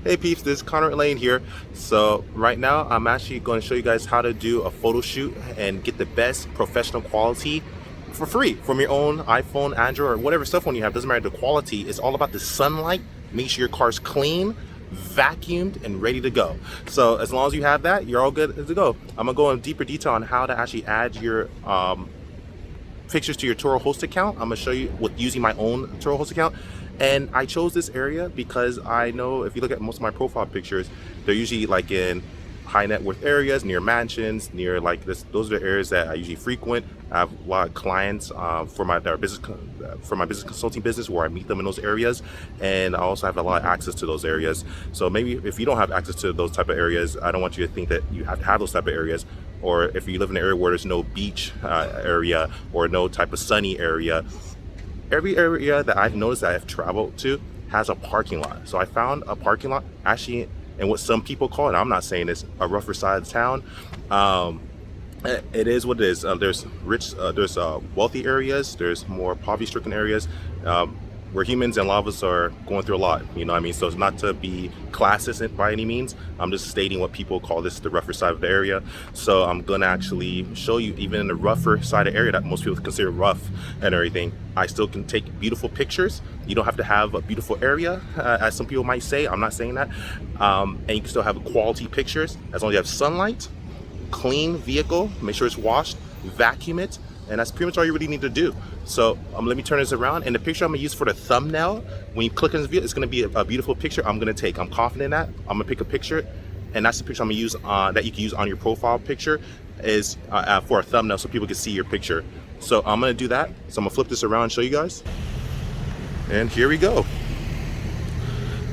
Hey peeps, this is Conrad Layn here. So right now I'm actually going to show you guys how to do a photo shoot and get the best professional quality for free from your own iPhone, Android, or whatever cell phone you have. Doesn't matter the quality. It's all about the sunlight. Make sure your car's clean, vacuumed, and ready to go. So as long as you have that, you're all good to go. I'm gonna go in deeper detail on how to actually add your pictures to your Turo Host account. I'm gonna show you with using my own Turo Host account. And I chose this area because I know if you look at most of my profile pictures, they're usually like in high net worth areas, near mansions, near like this. Those are the areas that I usually frequent. I have a lot of clients for my business consulting business where I meet them in those areas, and I also have a lot of access to those areas. So maybe if you don't have access to those type of areas, I don't want you to think that you have to have those type of areas. Or if you live in an area where there's no beach area or no type of sunny area. Every area that I've noticed that I've traveled to has a parking lot. So I found a parking lot actually in what some people call it, I'm not saying it's a rougher side of town. It is what it is. There's there's wealthy areas, there's more poverty-stricken areas where humans and lavas are going through a lot, you know what I mean? So it's not to be classist by any means. I'm just stating what people call this the rougher side of the area. So I'm gonna actually show you even in the rougher side of the area that most people consider rough and everything, I still can take beautiful pictures. You don't have to have a beautiful area, as some people might say. I'm not saying that. And you can still have quality pictures as long as you have sunlight, clean vehicle, make sure it's washed, vacuum it, and that's pretty much all you really need to do. So let me turn this around, and the picture I'm gonna use for the thumbnail, when you click on this video, it's gonna be a beautiful picture I'm gonna take. I'm confident in that. I'm gonna pick a picture, and that's the picture I'm gonna use that you can use on your profile picture is for a thumbnail so people can see your picture. So I'm gonna do that. So I'm gonna flip this around and show you guys. And here we go.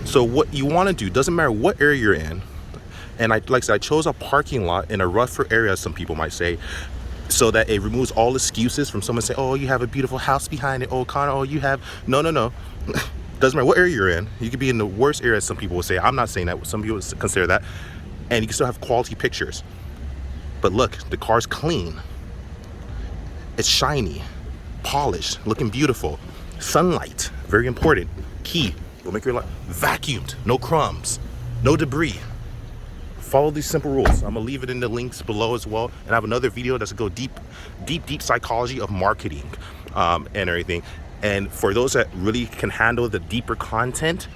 So what you wanna do, doesn't matter what area you're in, and like I said, I chose a parking lot in a rougher area, some people might say, so that it removes all excuses from someone saying, oh, you have a beautiful house behind it, oh, Connor, oh, you have, no. Doesn't matter what area you're in. You could be in the worst area, some people will say. I'm not saying that, some people consider that. And you can still have quality pictures. But look, the car's clean. It's shiny, polished, looking beautiful. Sunlight, very important. Key, will make your life vacuumed, no crumbs, no debris. Follow these simple rules. I'm gonna leave it in the links below as well, and I have another video that's gonna go deep psychology of marketing and everything. And for those that really can handle the deeper content,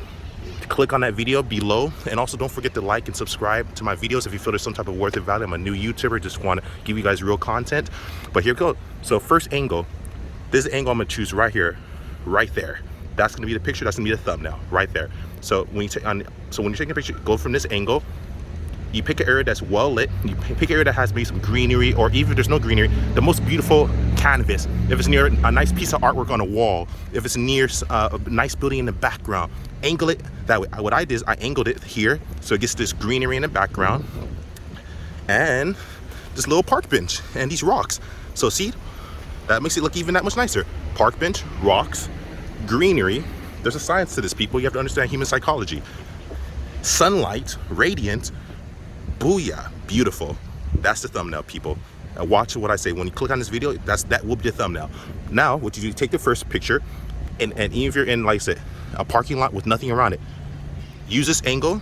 click on that video below, and also don't forget to like and subscribe to my videos if you feel there's some type of worth of value. I'm a new YouTuber, just want to give you guys real content. But here we go. So first angle, this angle I'm gonna choose right here, right there. That's gonna be the picture. That's gonna be the thumbnail right there. So when you're taking a picture, go from this angle. You pick an area that's well lit. You pick an area that has maybe some greenery, or even if there's no greenery, the most beautiful canvas. If it's near a nice piece of artwork on a wall, if it's near a nice building in the background, angle it that way. What I did is I angled it here, so it gets this greenery in the background, and this little park bench and these rocks. So see, that makes it look even that much nicer. Park bench, rocks, greenery. There's a science to this, people. You have to understand human psychology. Sunlight, radiant. Booyah, beautiful. That's the thumbnail, people. Watch what I say. When you click on this video, that will be the thumbnail. Now what you do, take the first picture, and even if you're in, like I said, a parking lot with nothing around it, use this angle.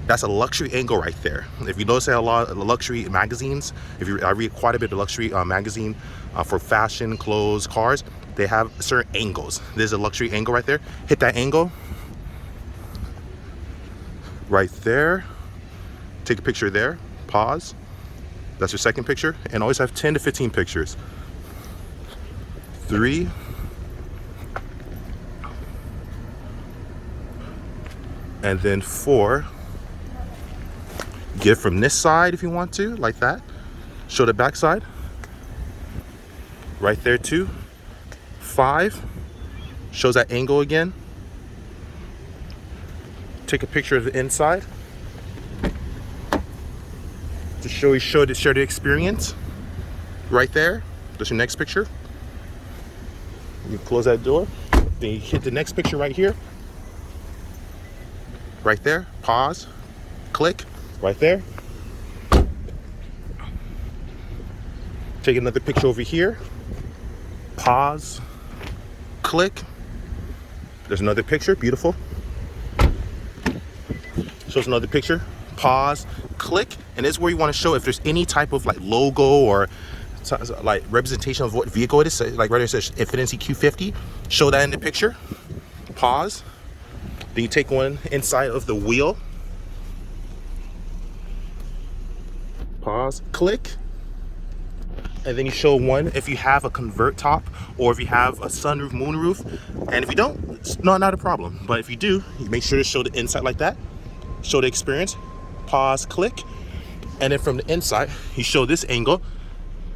That's a luxury angle right there. If you notice that a lot of luxury magazines, I read quite a bit of luxury magazine for fashion, clothes, cars, they have certain angles. There's a luxury angle right there. Hit that angle right there. Take a picture there, pause. That's your second picture, and always have 10 to 15 pictures. 3. And then 4. Get from this side if you want to, like that. Show the back side. Right there too. 5. Shows that angle again. Take a picture of the inside. To share the experience. Right there. That's your next picture. You close that door. Then you hit the next picture right here. Right there. Pause. Click. Right there. Take another picture over here. Pause. Click. There's another picture. Beautiful. shows another picture. Pause, click, and this is where you want to show if there's any type of like logo or like representation of what vehicle it is. So, like right here it says Infiniti Q50. Show that in the picture. Pause. Then you take one inside of the wheel. Pause, click. And then you show one if you have a convert top or if you have a sunroof, moonroof. And if you don't, it's not a problem. But if you do, you make sure to show the inside like that. Show the experience. Pause, click. And then from the inside, you show this angle.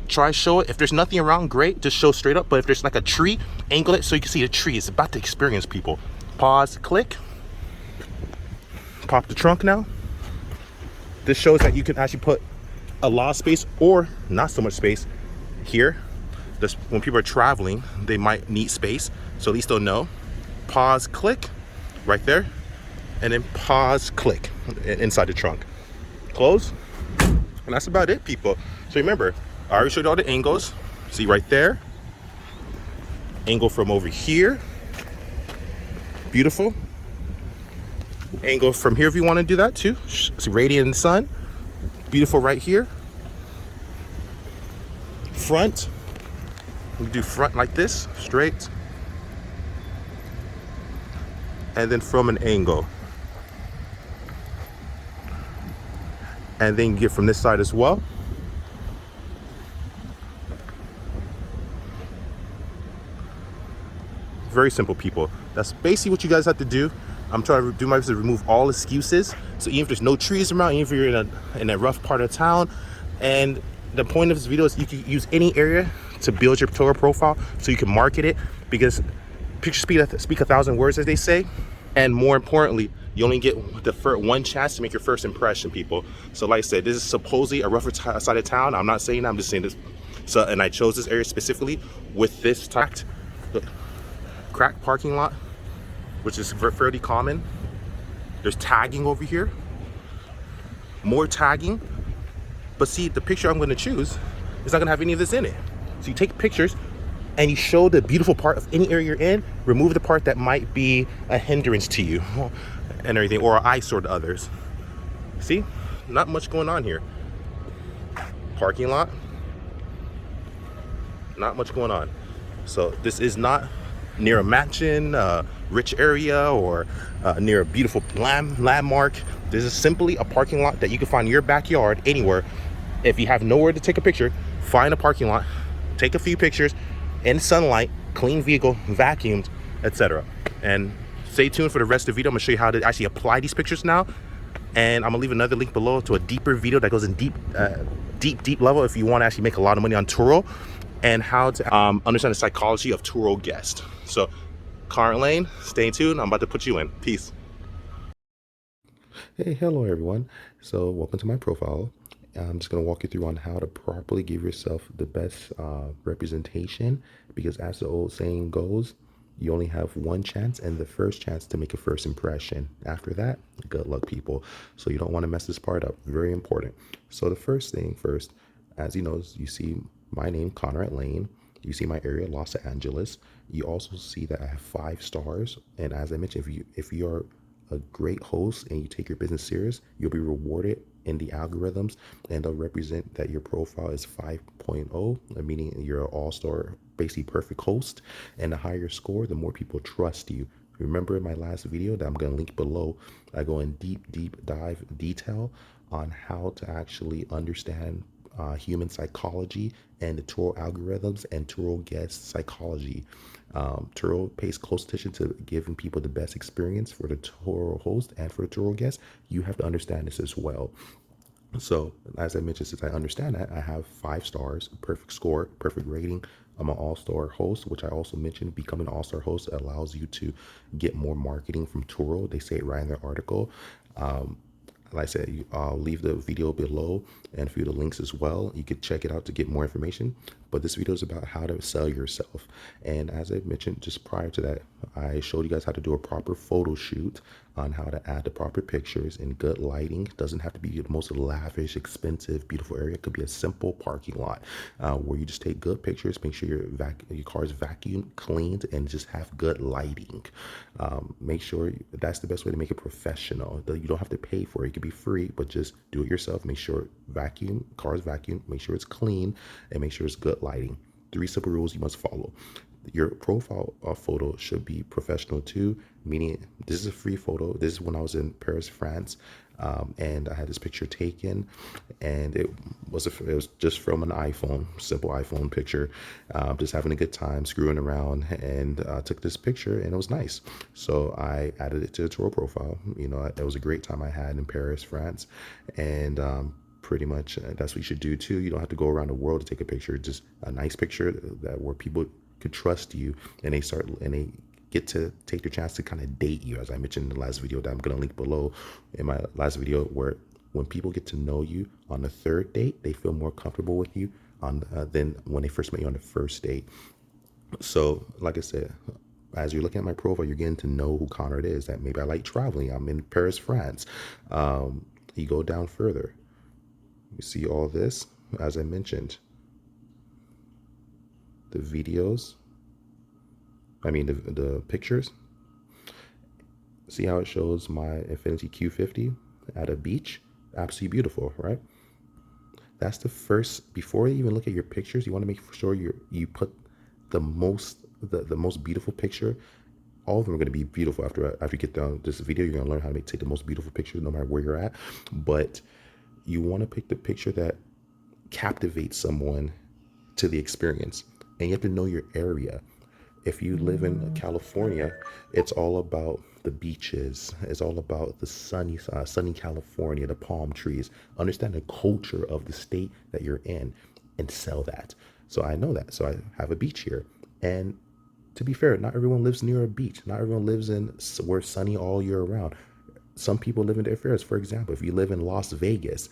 Try show it. If there's nothing around, great. Just show straight up. But if there's like a tree, angle it so you can see the tree. It's about to experience, people. Pause, click. Pop the trunk now. This shows that you can actually put a lot of space or not so much space here. Just when people are traveling, they might need space, so at least they'll know. Pause, click right there, and then pause, click inside the trunk. Close, and that's about it, people. So remember, I already showed you all the angles. See right there, angle from over here, beautiful. Angle from here if you want to do that too. See radiant sun, beautiful right here. Front, we do front like this, straight, and then from an angle, and then you get from this side as well. Very simple, people. That's basically what you guys have to do. I'm trying to do my best to remove all excuses. So even if there's no trees around, even if you're in a rough part of town, and the point of this video is you can use any area to build your Turo profile so you can market it, because pictures speak 1,000 words, as they say. And more importantly, you only get the one chance to make your first impression, people. So like I said, this is supposedly a rougher side of town. I'm not saying that, I'm just saying this. So, and I chose this area specifically with this cracked parking lot, which is fairly common. There's tagging over here, more tagging. But see, the picture I'm going to choose is not going to have any of this in it. So you take pictures and you show the beautiful part of any area you're in, remove the part that might be a hindrance to you and everything, or an eyesore to others. See, not much going on here. Parking lot, not much going on. So this is not near a mansion, rich area, or near a beautiful landmark. This is simply a parking lot that you can find in your backyard anywhere. If you have nowhere to take a picture, find a parking lot, take a few pictures in sunlight, clean vehicle, vacuumed, etc. And stay tuned for the rest of the video. I'm gonna show you how to actually apply these pictures now. And I'm gonna leave another link below to a deeper video that goes in deep level if you want to actually make a lot of money on Turo, and how to understand the psychology of Turo guests. So, Conrad Layn, stay tuned. I'm about to put you in. Peace. Hey, hello everyone. So, welcome to my profile. I'm just going to walk you through on how to properly give yourself the best representation, because as the old saying goes, you only have one chance, and the first chance to make a first impression. After that, good luck, people. So you don't want to mess this part up. Very important. So the first thing first, as you know, you see my name, Conrad Layn. You see my area, Los Angeles. You also see that I have 5 stars. And as I mentioned, if you are a great host and you take your business serious, you'll be rewarded in the algorithms, and they'll represent that your profile is 5.0, meaning you're an all-star, basically perfect host. And the higher your score, the more people trust you. Remember in my last video that I'm going to link below, I go in deep dive detail on how to actually understand human psychology and the Turo algorithms and Turo guest psychology. Turo pays close attention to giving people the best experience for the Turo host and for the Turo guest. You have to understand this as well. So as I mentioned, since I understand that, I have 5 stars, perfect score, perfect rating. I'm an all-star host, which I also mentioned. Becoming an all-star host allows you to get more marketing from Turo. They say it right in their article. Like I said, I'll leave the video below and a few of the links as well. You could check it out to get more information. but this video is about how to sell yourself. And as I mentioned just prior to that, I showed you guys how to do a proper photo shoot, on how to add the proper pictures in good lighting. It doesn't have to be the most lavish, expensive, beautiful area. It could be a simple parking lot where you just take good pictures, make sure your car is vacuum cleaned, and just have good lighting. Make sure that's the best way to make it professional. You don't have to pay for it. It could be free, but just do it yourself. Make sure cars vacuum, make sure it's clean, and make sure it's good lighting. 3 simple rules you must follow. Your profile photo should be professional too, meaning this is a free photo. This is when I was in Paris, France, and I had this picture taken, and it was just from an iPhone, simple iPhone picture, just having a good time, screwing around, and took this picture, and it was nice. So I added it to the Turo profile. You know, it was a great time I had in Paris, France, and pretty much that's what you should do too. You don't have to go around the world to take a picture. Just a nice picture that where people could trust you, and they get to take the chance to kind of date you, as I mentioned in the last video that I'm going to link below in my last video, where when people get to know you on the 3rd date, they feel more comfortable with you than when they first met you on the 1st date. So like I said, as you're looking at my profile, you're getting to know who Conrad is, that maybe I like traveling, I'm in Paris, France. You go down further, you see all this, as I mentioned, the videos, the pictures. See how it shows my Infiniti Q50 at a beach? Absolutely beautiful, right? That's the first, before you even look at your pictures, you want to make sure you put the most beautiful picture. All of them are going to be beautiful. After you get down this video, you're going to learn how to take the most beautiful picture no matter where you're at. But you want to pick the picture that captivates someone to the experience. And you have to know your area. If you live in California, it's all about the beaches. It's all about the sunny California, the palm trees. Understand the culture of the state that you're in and sell that. So I know that. So I have a beach here. And to be fair, not everyone lives near a beach. Not everyone lives where it's sunny all year round. Some people live in their affairs. For example, if you live in Las Vegas,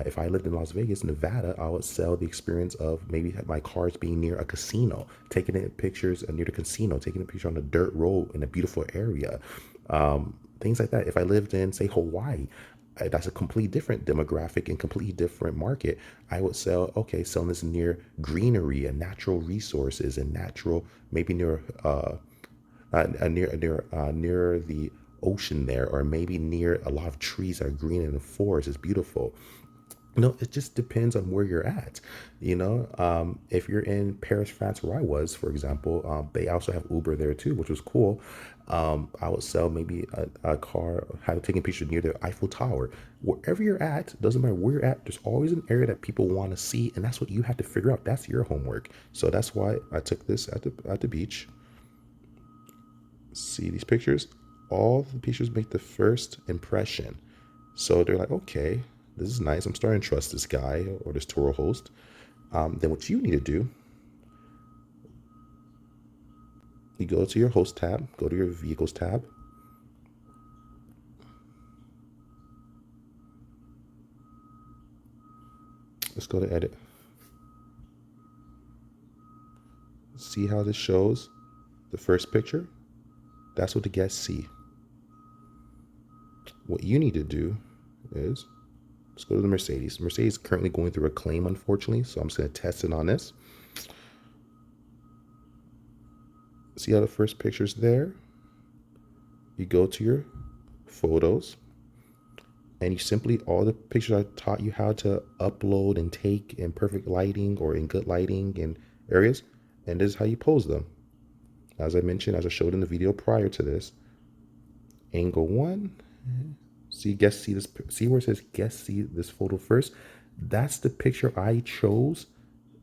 if I lived in Las Vegas, Nevada, I would sell the experience of maybe my cars being near a casino, taking it pictures near the casino, taking a picture on a dirt road in a beautiful area, things like that. If I lived in, say, Hawaii, that's a completely different demographic and completely different market. I would selling this near greenery and natural resources and natural, maybe near near the ocean there, or maybe near a lot of trees that are green in the forest. It's beautiful. No, it just depends on where you're at. If you're in Paris, France, where I was, for example, they also have Uber there too, which was cool. I would sell maybe a car, taking pictures near the Eiffel Tower. Wherever you're at, doesn't matter where you're at, there's always an area that people want to see, and that's what you have to figure out. That's your homework. So that's why I took this at the beach. See these pictures? All the pictures make the first impression. So they're like, okay, this is nice. I'm starting to trust this guy or this Turo host. Then what you need to do, you go to your host tab, go to your vehicles tab. Let's go to edit. See how this shows the first picture? That's what the guests see. What you need to do is, let's go to the Mercedes. Mercedes is currently going through a claim, unfortunately, so I'm just going to test it on this. See how the first picture's there? You go to your photos, and you simply, all the pictures I taught you how to upload and take in perfect lighting or in good lighting in areas, and this is how you pose them. As I mentioned, as I showed in the video prior to this, angle 1, see this, see where it says guests see this photo first? That's the picture I chose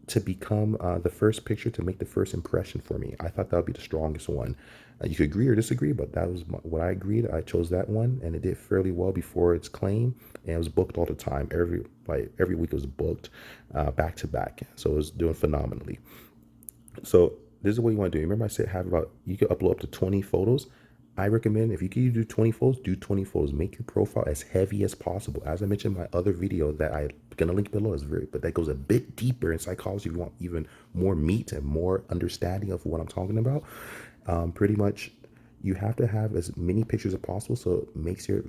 to become the first picture to make the first impression for me. I thought that would be the strongest one. You could agree or disagree, but that was what I agreed. I chose that one, and it did fairly well before its claim, and it was booked all the time. Every week it was booked back to back, so it was doing phenomenally. So this is what you want to do. Remember I said you could upload up to 20 photos. I recommend if you can do 20 folds, do 20 folds. Make your profile as heavy as possible. As I mentioned in my other video that I'm gonna link below, is very, but that goes a bit deeper in psychology. If you want even more meat and more understanding of what I'm talking about, pretty much you have to have as many pictures as possible, so it makes your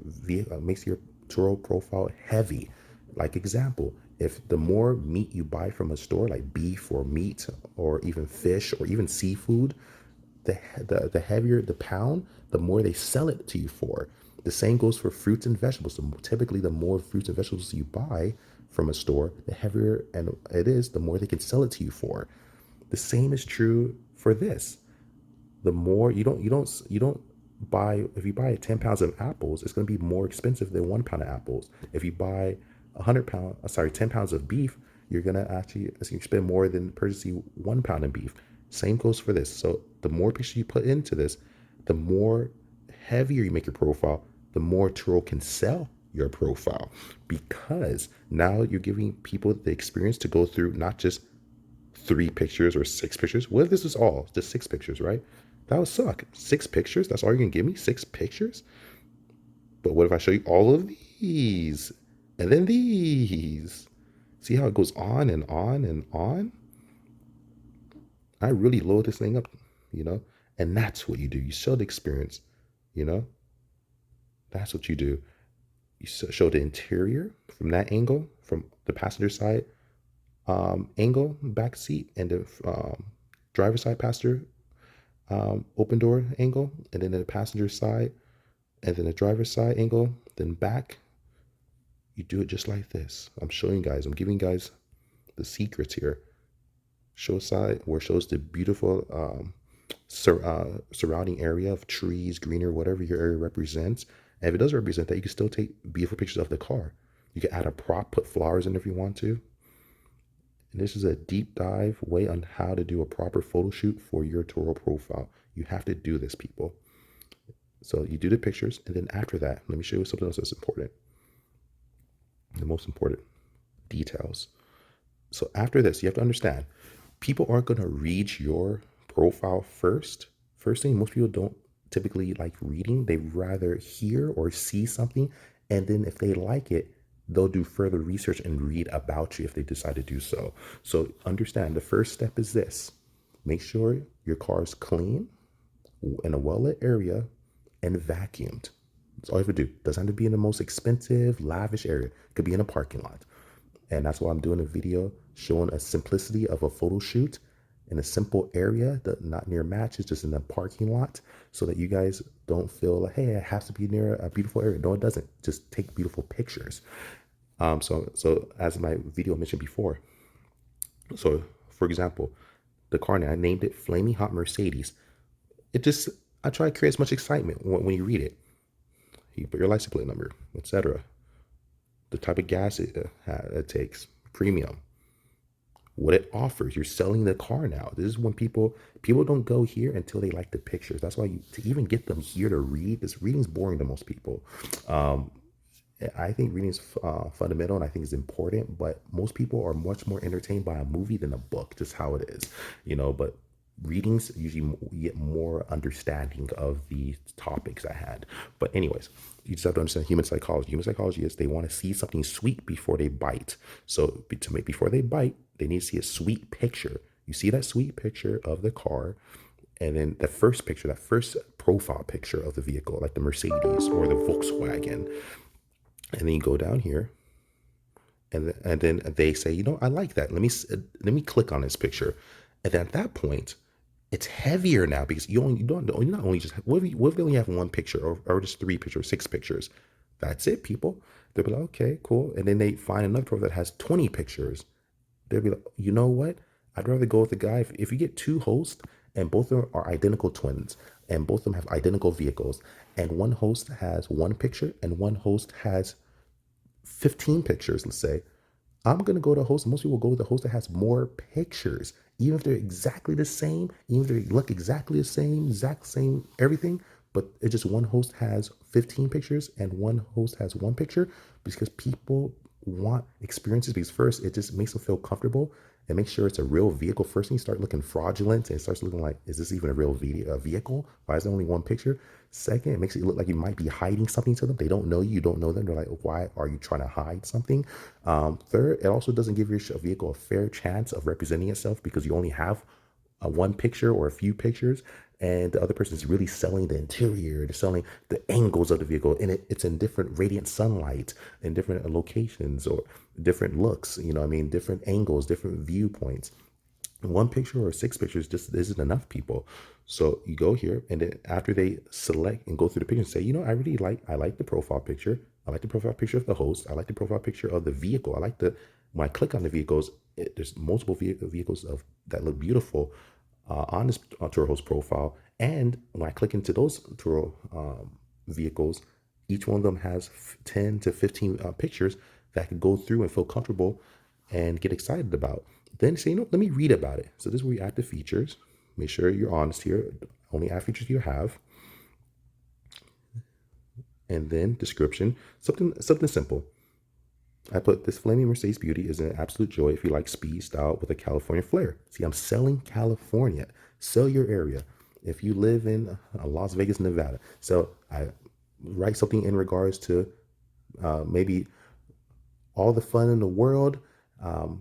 Turo profile heavy. Like example, if the more meat you buy from a store, like beef or meat or even fish or even seafood, the heavier the pound, the more they sell it to you for. The same goes for fruits and vegetables. So typically, the more fruits and vegetables you buy from a store, the heavier and it is, the more they can sell it to you for. The same is true for this. The more you don't buy, if you buy 10 pounds of apples, it's going to be more expensive than 1 pound of apples. If you buy 10 pounds of beef, you're going to actually spend more than purchasing 1 pound of beef. Same goes for this. So the more pictures you put into this, the more heavier you make your profile, the more Turo can sell your profile, because now you're giving people the experience to go through not just 3 pictures or 6 pictures. What if this is all just 6 pictures, right? That would suck. 6 pictures? That's all you're gonna give me? 6 pictures? But what if I show you all of these? And then these? See how it goes on and on and on? I really load this thing up, you know? And that's what you do. You show the experience, you know? That's what you do. You show the interior from that angle, from the passenger side angle, back seat, and the driver side passenger open door angle, and then the passenger side, and then the driver's side angle, then back. You do it just like this. I'm showing you guys, I'm giving you guys the secrets here. Show side, where it shows the beautiful surrounding area of trees, greenery, whatever your area represents. And if it doesn't represent that, you can still take beautiful pictures of the car. You can add a prop, put flowers in if you want to. And this is a deep dive way on how to do a proper photo shoot for your Turo profile. You have to do this, people. So you do the pictures, and then after that, let me show you something else that's important. The most important details. So after this, you have to understand, people aren't going to read your profile first. First thing, most people don't typically like reading. They rather hear or see something, and then if they like it, they'll do further research and read about you if they decide to do so. So understand, the first step is this. Make sure your car is clean, in a well-lit area, and vacuumed. That's all you have to do. Doesn't have to be in the most expensive, lavish area. It could be in a parking lot. And that's why I'm doing a video showing a simplicity of a photo shoot in a simple area, that not near matches, just in a parking lot, so that you guys don't feel like, hey, it has to be near a beautiful area. No, it doesn't. Just take beautiful pictures. So as my video mentioned before, so for example, the car name, I named it Flaming Hot Mercedes. I try to create as much excitement when you read it. You put your license plate number, etc. The type of gas it takes, premium, what it offers. You're selling the car now. This is when people don't go here until they like the pictures. That's why to even get them here to read, this reading's boring to most people. I think reading is fundamental, and I think it's important, but most people are much more entertained by a movie than a book, just how it is, but readings usually get more understanding of the topics I had. But anyways, you just have to understand human psychology. Human psychology is they want to see something sweet before they bite. So before they bite, they need to see a sweet picture. You see that sweet picture of the car, and then that first profile picture of the vehicle, like the Mercedes or the Volkswagen. And then you go down here, and then they say, I like that. Let me click on this picture, and then at that point, it's heavier now, because you not only just, what if they only have 1 picture or just 3 pictures, 6 pictures? That's it, people. They'll be like, okay, cool. And then they find another profile that has 20 pictures. They'll be like, you know what? I'd rather go with the guy. If you get 2 hosts and both of them are identical twins and both of them have identical vehicles, and one host has 1 picture and one host has 15 pictures, let's say, I'm going to go to a host. Most people go with the host that has more pictures. Even if they're exactly the same, even if they look exactly the same, exact same everything, but it's just one host has 15 pictures and one host has one picture because people want experiences. Because first, it just makes them feel comfortable and make sure it's a real vehicle. First thing, you start looking fraudulent and it starts looking like, is this even a real vehicle? Why is there only one picture? Second, it makes it look like you might be hiding something to them. They don't know you, you don't know them. They're like, why are you trying to hide something? Third, it also doesn't give your vehicle a fair chance of representing itself because you only have a one picture or a few pictures, and the other person is really selling the interior, they're selling the angles of the vehicle, and it's in different radiant sunlight in different locations or different looks, you know what I mean, different angles, different viewpoints. One picture or six pictures just isn't enough, people. So you go here, and then after they select and go through the picture and say, you know, I like the profile picture. I like the profile picture of the host. I like the profile picture of the vehicle. I like the, when I click on the vehicles, there's multiple vehicles of that look beautiful on this Turo Host profile. And when I click into those Turo vehicles, each one of them has 10 to 15 pictures that I can go through and feel comfortable and get excited about. Then say, you know, let me read about it. So this is where you add the features. Make sure you're honest here. Only add features you have. And then description, something simple. I put, this flaming Mercedes Beauty is an absolute joy if you like speed, style with a California flair. See, I'm selling California. Sell your area. If you live in Las Vegas, Nevada. So I write something in regards to maybe all the fun in the world,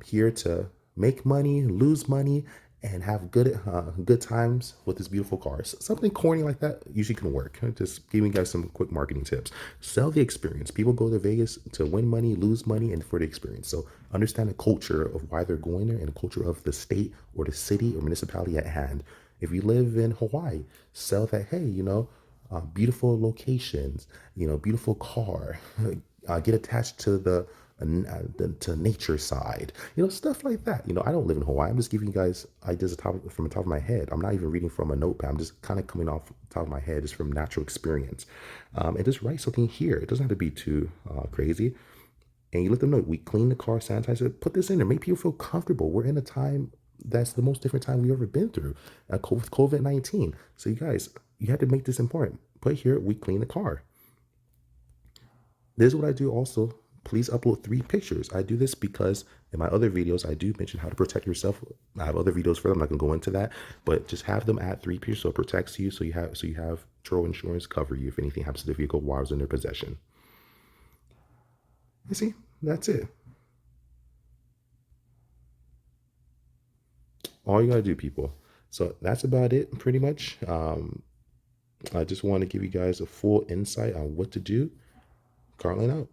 here to make money, lose money, and have good times with this beautiful car. Something corny like that usually can work. Just giving you guys some quick marketing tips. Sell the experience. People go to Vegas to win money, lose money, and for the experience. So understand the culture of why they're going there and the culture of the state or the city or municipality at hand. If you live in Hawaii, sell that, hey, you know, beautiful locations, you know, beautiful car, get attached to to nature side, you know, stuff like that. You know, I don't live in Hawaii. I'm just giving you guys ideas from the top of my head. I'm not even reading from a notepad. I'm just kind of coming off the top of my head, just from natural experience. And just write something here. It doesn't have to be too crazy. And you let them know, we clean the car, sanitize it, put this in there, make people feel comfortable. We're in a time that's the most different time we've ever been through with COVID-19. So you guys, you had to make this important. Put here, we clean the car. This is what I do also. Please upload 3 pictures. I do this because in my other videos, I do mention how to protect yourself. I have other videos for them. I'm not gonna go into that, but just have them add 3 pictures so it protects you. So you have Turo insurance cover you if anything happens to the vehicle while it's in their possession. You see, that's it. All you gotta do, people. So that's about it, pretty much. I just want to give you guys a full insight on what to do. Carlin out.